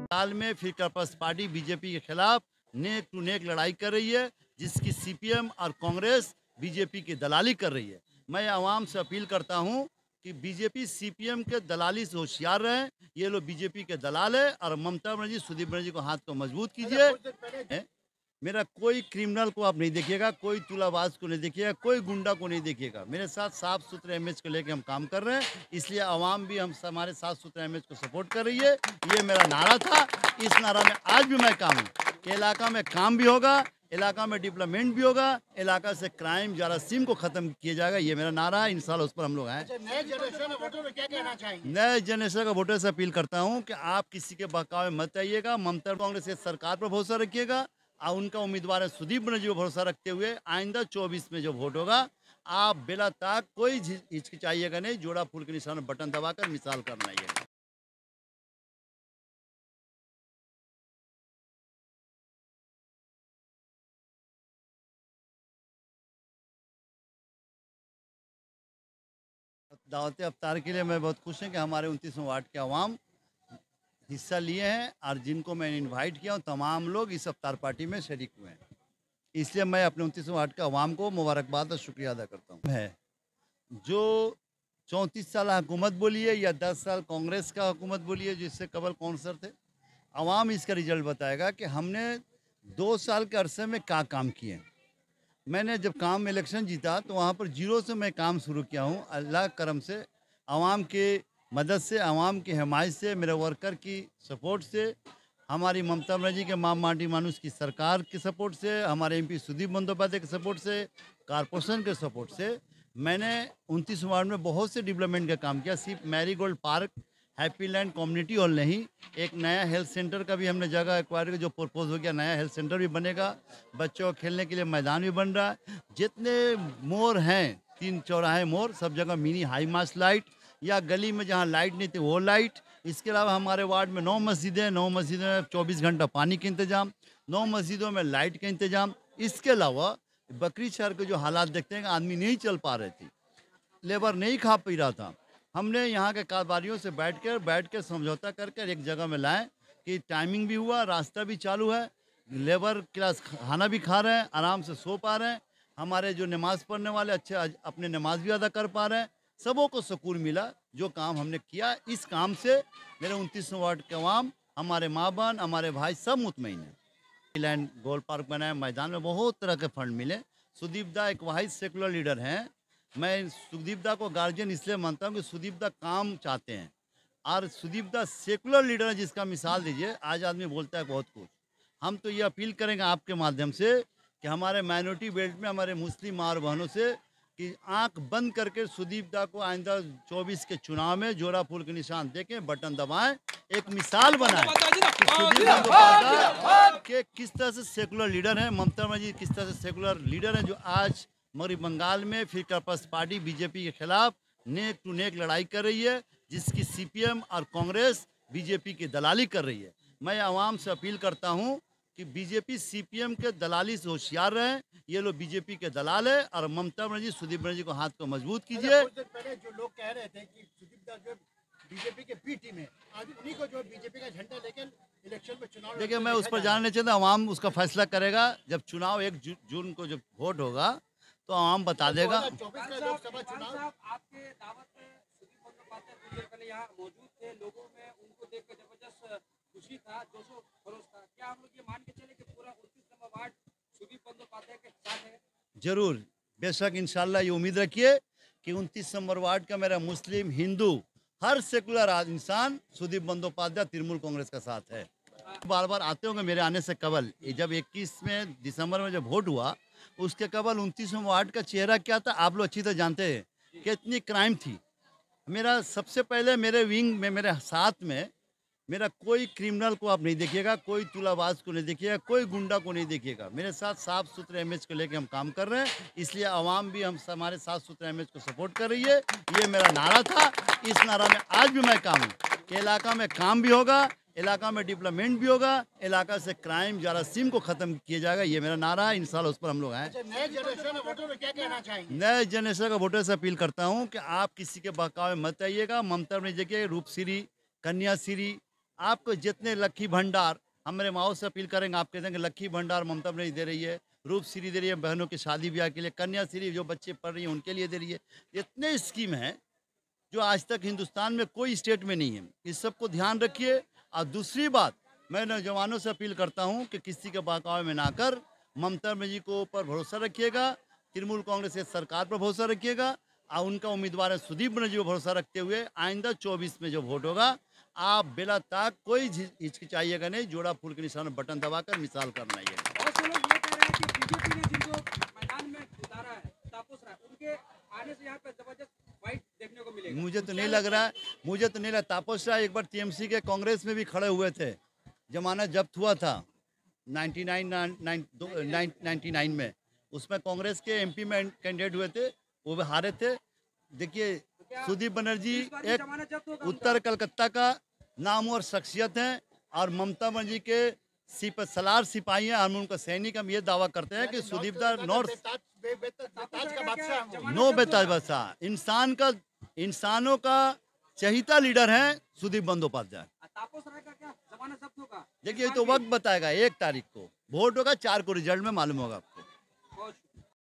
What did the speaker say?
साल में फिर पीपल्स पार्टी बीजेपी के खिलाफ नेक टू नेक लड़ाई कर रही है, जिसकी सीपीएम और कांग्रेस बीजेपी की दलाली कर रही है। मैं आवाम से अपील करता हूं कि बीजेपी सीपीएम के दलाली से होशियार रहें। ये लोग बीजेपी के दलाल है और ममता बनर्जी, सुदीप बनर्जी को हाथ को मजबूत कीजिए। मेरा कोई क्रिमिनल को आप नहीं देखिएगा, कोई तुलाबाज को नहीं देखिएगा, कोई गुंडा को नहीं देखिएगा। मेरे साथ साफ सुथरे इमेज को लेकर हम काम कर रहे हैं, इसलिए आवाम भी हम हमारे साफ सुथरे इमेज को सपोर्ट कर रही है। ये मेरा नारा था, इस नारा में आज भी मैं काम हूँ कि इलाका में काम भी होगा, इलाका में डेवलपमेंट भी होगा, इलाका से क्राइम जारासीम को खत्म किया जाएगा। ये मेरा नारा है, इंशाल्लाह उस पर हम लोग हैं। नए जनरेशन वोटर में क्या कहना चाहेंगे? नए जनरेशन का वोटर से अपील करता हूँ कि आप किसी के बहकावे में मत आइएगा। ममता कांग्रेस के सरकार पर भरोसा रखिएगा और उनका उम्मीदवार है सुदीप बनर्जी पर भरोसा रखते हुए आइंदा 24 में जो वोट होगा, आप बेला ताक कोई हिचकिचाइएगा नहीं, जोड़ा फूल के निशान में बटन दबाकर मिसाल करना आइएगा। दावत अफ्तार के लिए मैं बहुत खुश हूँ कि हमारे 29वें वार्ड के अवाम हिस्सा लिए हैं और जिनको मैं इनवाइट किया हूँ तमाम लोग इस अफ्तार पार्टी में शरीक हुए हैं। इसलिए मैं अपने 29वें वार्ड के अवाम को मुबारकबाद और शुक्रिया अदा करता हूँ। है जो 34 साल हुकूमत बोली है या 10 साल कांग्रेस का हुकूमत बोली है, जिससे कबल कौन सर थे, अवाम इसका रिजल्ट बताएगा कि हमने 2 साल के अरसे में क्या काम किए। मैंने जब काम में इलेक्शन जीता तो वहाँ पर जीरो से मैं काम शुरू किया हूँ। अल्लाह करम से, आवाम के मदद से, आवाम की हिमायत से, मेरे वर्कर की सपोर्ट से, हमारी ममता बनर्जी के माटी मानुस की सरकार के सपोर्ट से, हमारे एमपी सुदीप बंदोपाध्याय के सपोर्ट से, कारपोरेशन के सपोर्ट से मैंने 29 वार्ड में बहुत से डेवलपमेंट का काम किया। सिर्फ Marie Gold park, happy land community hall नहीं, एक नया हेल्थ सेंटर का भी हमने जगह एक्वायर की, जो प्रपोज हो गया, नया हेल्थ सेंटर भी बनेगा, बच्चों को खेलने के लिए मैदान भी बन रहा है। जितने मोड़ हैं, 3 चौराहे मोड़, सब जगह मिनी हाई मास्ट लाइट या गली में जहाँ लाइट नहीं थी वो लाइट। इसके अलावा हमारे वार्ड में 9 मस्जिदें, 9 मस्जिदों में 24 घंटा पानी का इंतजाम, 9 मस्जिदों में लाइट का इंतजाम। इसके अलावा बकरी शहर के जो हालात देखते हैं कि आदमी नहीं चल पा रहे थे, लेबर नहीं खा पी रहा था, हमने यहाँ के कारोबारियों से बैठ कर समझौता कर एक जगह में लाए कि टाइमिंग भी हुआ, रास्ता भी चालू है, लेबर क्लास खाना भी खा रहे हैं, आराम से सो पा रहे हैं, हमारे जो नमाज पढ़ने वाले अच्छे अपने नमाज भी अदा कर पा रहे हैं। सबों को सुकून मिला जो काम हमने किया। इस काम से मेरे 29वें वार्ड के अवाम, हमारे माँ बहन, हमारे भाई सब मुतमईन हैं। लैंड गोल पार्क बनाया, मैदान में बहुत तरह के फंड मिले। सुदीप दा एक वाहिद सेकुलर लीडर हैं। मैं सुदीप दा को गार्जियन इसलिए मानता हूँ कि सुदीप दा काम चाहते हैं और सुदीप दा सेकुलर लीडर है, जिसका मिसाल दीजिए। आज आदमी बोलता है बहुत कुछ, हम तो ये अपील करेंगे आपके माध्यम से कि हमारे माइनॉरिटी बेल्ट में हमारे मुस्लिम माँ और बहनों से कि आंख बंद करके सुदीप दा को आइंदा 24 के चुनाव में जोड़ा फूल के निशान देके बटन दबाएं, एक मिसाल बनाएं कि सुदीप बंदोपाध्याय के किस तरह से सेकुलर लीडर हैं, ममता बनर्जी किस तरह से सेकुलर लीडर हैं, जो आज मगरबी बंगाल में फिर पीपल्स पार्टी बीजेपी के खिलाफ नेक टू नेक लड़ाई कर रही है, जिसकी सीपीएम और कांग्रेस बीजेपी की दलाली कर रही है। मैं आवाम से अपील करता हूं कि बीजेपी सीपीएम के दलाली से होशियार रहें। ये लोग बीजेपी के दलाल है और ममता बनर्जी, सुदीप बनर्जी को हाथ को मजबूत कीजिए। कुछ दिन पहले जो लोग कह रहे थे कि सुदीप दा जो बीजेपी के बी टीम है, आज उन्हीं को जो बीजेपी का झंडा लेकर इलेक्शन में चुनाव। देखिए, मैं उस पर जाना नहीं चाहता, आवाम उसका फैसला करेगा। जब चुनाव 1 जून को जब वोट होगा तो आवाम बता देगा। 2024 का लोकसभा चुनाव। आपके दावत में सुदीप बंदोपाध्याय कुछ देर पहले यहाँ मौजूद थे, लोगों में उनको देखकर जबरदस्त खुशी था, जोशो खरोश था। क्या हम लोग ये मान के चले कि पूरा 29 नंबर वार्ड सुदीप बंदोपाध्याय के साथ है? जरूर, बेशक, इंशाल्लाह ये उम्मीद रखिए कि 29 नंबर वार्ड का मेरा मुस्लिम, हिंदू, हर सेकुलर इंसान सुदीप बंदोपाध्याय तृणमूल कांग्रेस का साथ है। बार बार आते होंगे मेरे आने से कबल, जब 21 में दिसंबर में जब वोट हुआ, उसके कबल 29वें वार्ड का चेहरा क्या था आप लोग अच्छी तरह जानते हैं कि इतनी क्राइम थी। मेरा सबसे पहले मेरे विंग में, मेरे साथ में मेरा कोई क्रिमिनल को आप नहीं देखिएगा, कोई तुलाबाज को नहीं देखिएगा, कोई गुंडा को नहीं देखिएगा। मेरे साथ साफ सुथरे इमेज को लेकर हम काम कर रहे हैं, इसलिए आवाम भी हम हमारे साफ सुथरे इमेज को सपोर्ट कर रही है। ये मेरा नारा था, इस नारा में आज भी मैं काम हूँ कि इलाका में काम भी होगा, इलाका में डेवलपमेंट भी होगा, इलाका से क्राइम जारासीम को ख़त्म किया जाएगा। ये मेरा नारा है, इंशाल्लाह उस पर हम लोग हैं। अच्छा, नए जनरेशन वोटर में क्या कहना चाहेंगे? नए जनरेशन का वोटर से अपील करता हूं कि आप किसी के बहकावे में मत आइएगा। ममता बनर्जी के रूपश्री, कन्याश्री, आपको जितने लक्की भंडार, हम मेरे माओ से अपील करेंगे, आप कहते हैं कि लक्की भंडार ममता बनर्जी दे रही है, रूपश्री दे रही है बहनों की शादी ब्याह के लिए, कन्याश्री जो बच्चे पढ़ रही हैं उनके लिए दे रही है। इतने स्कीम हैं जो आज तक हिंदुस्तान में कोई स्टेट में नहीं है। इस सब को ध्यान रखिए। और दूसरी बात, मैं नौजवानों से अपील करता हूं कि किसी के बहकावे में ना कर ममता बनर्जी को ऊपर भरोसा रखिएगा, तृणमूल कांग्रेस की सरकार पर भरोसा रखिएगा और उनका उम्मीदवार है सुदीप बनर्जी पर भरोसा रखते हुए आइंदा 24 में जो वोट होगा, आप बिला ताक कोई हिचकिचाइएगा नहीं, जोड़ा फूल के निशान में बटन दबाकर मिसाल करना है। बहुत से लोग ये कह रहे हैं कि बीजेपी ने जिनको मैदान में उतारा है, तापस राय, उनके आने से यहाँ पे जबरदस्त फाइट देखने को मिलेगा। मुझे तो नहीं लग रहा। तापस राय एक बार टीएमसी के कांग्रेस में भी खड़े हुए थे, जमानत जब्त हुआ था 99 में, उसमें कांग्रेस के एमपी में कैंडिडेट हुए थे, वो भी हारे थे। देखिए, सुदीप बनर्जी एक उत्तर कलकत्ता का नामवर शख्सियत है और ममता बनर्जी के सलार सिपाही हैं। हम उनका सैनिक, हम ये दावा करते हैं कि सुदीप दा नॉर्थ बेताज का बादशाह है वो। नो बेताज बादशाह, इंसानों का चहीता लीडर है सुदीप बंदोपाध्याय। तापस राय का क्या जमानत जब्त होगा? देखिए, ये तो वक्त बताएगा। 1 तारीख को वोट होगा, 4 को रिजल्ट में मालूम होगा।